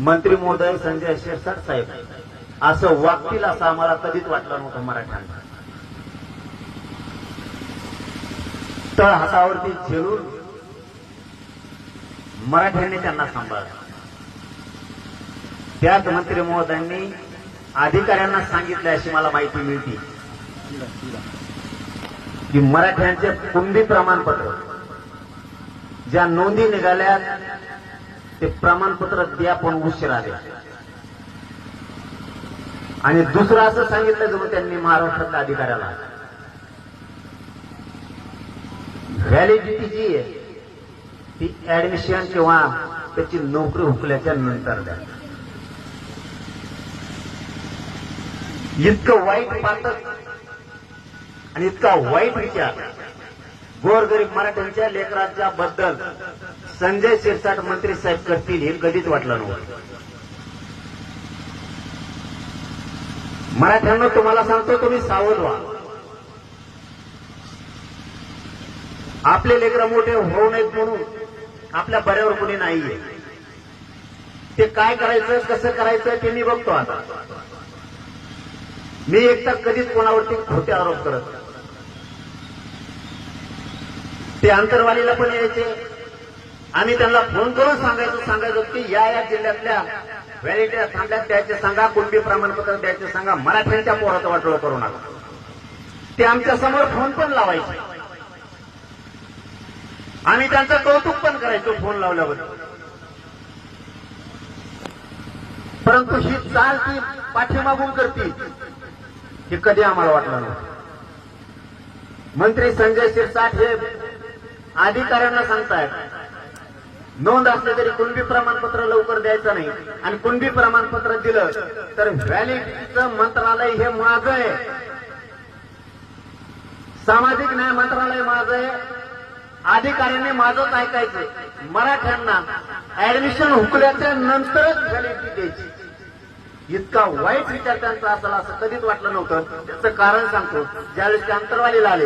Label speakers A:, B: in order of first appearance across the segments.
A: मंत्री महोदय संजय शिरसाट साहेब असं वागतील असं आम्हाला कधीच वाटलं नव्हतं मराठ्यांना. तळ हातावरती झेलून मराठ्यांनी त्यांना सांभाळलं. त्याच मंत्री महोदयांनी अधिकाऱ्यांना सांगितले अशी मला माहिती मिळते की मराठ्यांचे कुणबी प्रमाणपत्र ज्या नोंदी निघाल्या ते प्रमाणपत्र द्या पण उशिरा द्या. आणि दुसरं असं सांगितलं जणू त्यांनी महाराष्ट्रातल्या अधिकाऱ्याला व्हॅलिडिटी जी आहे ती ऍडमिशन किंवा त्याची नोकरी हुकल्याच्या नंतर द्या. इतकं वाईट पातक आणि इतका वाईट विचार गोरगरीब मराठ्यांच्या लेकरांच्या बद्दल संजय शिरसाट मंत्री साहेब करतील हे कधीच वाटलं नव्हतं. मराठ्यांना तुम्हाला सांगतो तुम्ही सावध व्हा. आपले लेकरं मोठे होऊ नयेत म्हणून आपल्या बऱ्यावर कुणी नाहीये. ते काय करायचं कसं करायचं ते मी बघतो. आता मी एकटा कधीच कोणावरती खोटे आरोप करत. ते अंतरवालीला पण यायचे. आम्ही त्यांना फोन करून सांगायचो की या जिल्ह्यातल्या व्हॅलिडिटी थांबल्यात द्यायचे सांगा, कुणबी प्रमाणपत्र द्यायचे सांगा, मराठ्यांच्या पोराचं वाटोळं करू नका. ते आमच्या समोर फोन पण लावायचे. आम्ही त्यांचं कौतुक पण करायचो फोन लावल्याबद्दल. परंतु ही चाल ती पाठीमागून करतील हे कधी आम्हाला वाटलं नव्हतं. मंत्री संजय शिरसाट हे अधिकाऱ्यांना सांगतायत नोंद असले तरी कुणबी प्रमाणपत्र लवकर द्यायचं नाही, आणि कुणबी प्रमाणपत्र दिलं तर व्हॅलिडिटीचं मंत्रालय हे माझं आहे, सामाजिक न्याय मंत्रालय माझं आहे, अधिकाऱ्यांनी माझंच ऐकायचं. मराठ्यांना ऍडमिशन हुकल्याच्या नंतरच व्हॅलिडिटी द्यायची. इतका वाईट विचार त्यांचा असेल असं कधीच वाटलं नव्हतं. त्याचं कारण सांगतो. ज्यावेळेस ते अंतरवालीला आले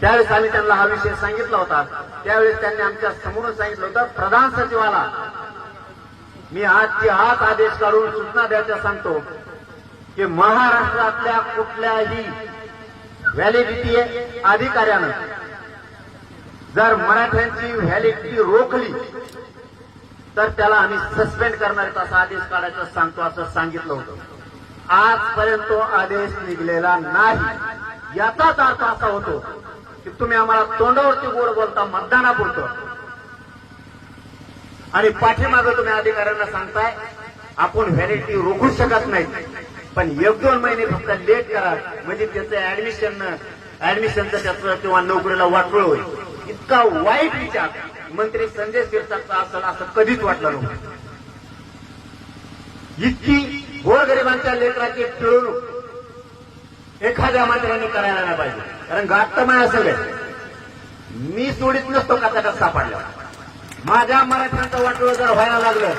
A: त्यावेळेस आम्ही त्यांना हा विषय सांगितला होता. त्यावेळेस त्यांनी आमच्या समोरून सांगितलं होतं प्रधान सचिवाला मी आजचे आज आदेश काढून सूचना द्यायच्या सांगतो की महाराष्ट्रातल्या कुठल्याही व्हॅलिडिटी अधिकाऱ्यानं जर मराठ्यांची व्हॅलिडिटी रोखली तर त्याला आम्ही सस्पेंड करणार असा आदेश काढायचा सांगतो असं सांगितलं होतं. आजपर्यंत तो आदेश निघलेला नाही. याचाच अर्थ असा होतो की तुम्ही आम्हाला तोंडावरती गोड बोलता मतदानापुरतं आणि पाठीमागं तुम्ही अधिकाऱ्यांना सांगताय आपण व्हॅलिडिटी रोखू शकत नाही, पण 1-2 महिने फक्त लेट करा म्हणजे त्याचं ऍडमिशनचं त्याचं किंवा नोकरीला वाटोळ होईल. इतका वाईट विचार मंत्री संजय शिरसाटचा असेल असं कधीच वाटलं नव्हतं. इतकी गोरगरिबांच्या लेकराची पिळवणूक एखाद्या मंत्र्यांनी करायला नाही पाहिजे. कारण गाठ तर माझ्या सगळे मी सोडीत नसतो कचाट्यात सापडल्या. माझ्या मराठ्यांचं वाटोळं जर व्हायला लागलं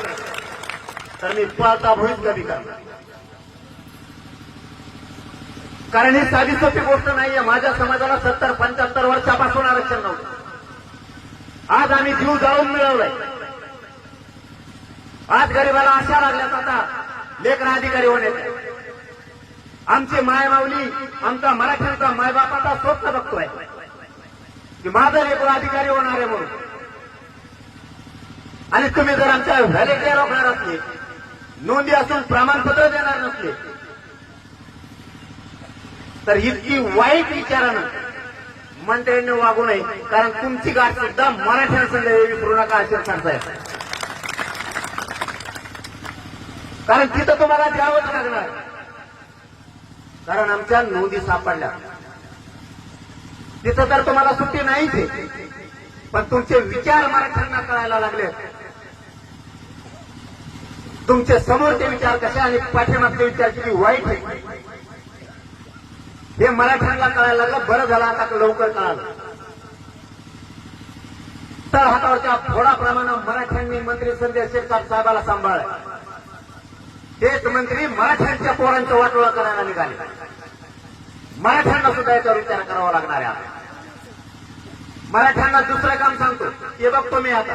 A: तर मी पळता भुईच कधी करणार. कारण ही साधी सोपी गोष्ट नाहीये. माझ्या समाजाला 70-75 वर्षापासून आरक्षण नव्हतं. आज आम्ही जीव जाळून मिळवलंय. आज गरीबाला आशा लागल्यात आता लेकरं अधिकारी होण्याचे. आमची मायमाऊली आमचा मराठ्यांचा मायबापाचा स्वप्न बघतोय की माझं लेकरं अधिकारी होणार आहे म्हणून. आणि तुम्ही जर आमच्या व्हॅलिडिटी रोखणार असले, नोंदी असून प्रमाणपत्र देणार नसले तर इतकी वाईट विचारानं मंत्र्यांनी वागू नये. कारण तुमची गाठ सुद्धा मराठ्यांसंग विसरू नका असे सांगताय. कारण तिथं तुम्हाला द्यावंच लागणार. कारण आमच्या नोंदी सापडल्या तिथं तर तुम्हाला सुट्टी नाहीच आहे. पण तुमचे विचार मराठ्यांना कळायला लागले. तुमचे समोरचे विचार कसे आणि पाठीमागचे विचार किती वाईट आहे हे मराठ्यांना कळायला लागलं. बरं झालं आता लवकर कळालं. तर हातावरच्या थोडाप्रमाणे मराठ्यांनी मंत्री संजय शिरसाट साहेबाला सांभाळलं. तेच मंत्री मराठ्यांच्या पोरांचं वाटोळं करायला निघाले. मराठ्यांना सुद्धा याच्यावर विचार करावा लागणार आहे. मराठ्यांना दुसरं काम सांगतो ते बघतो मी आता.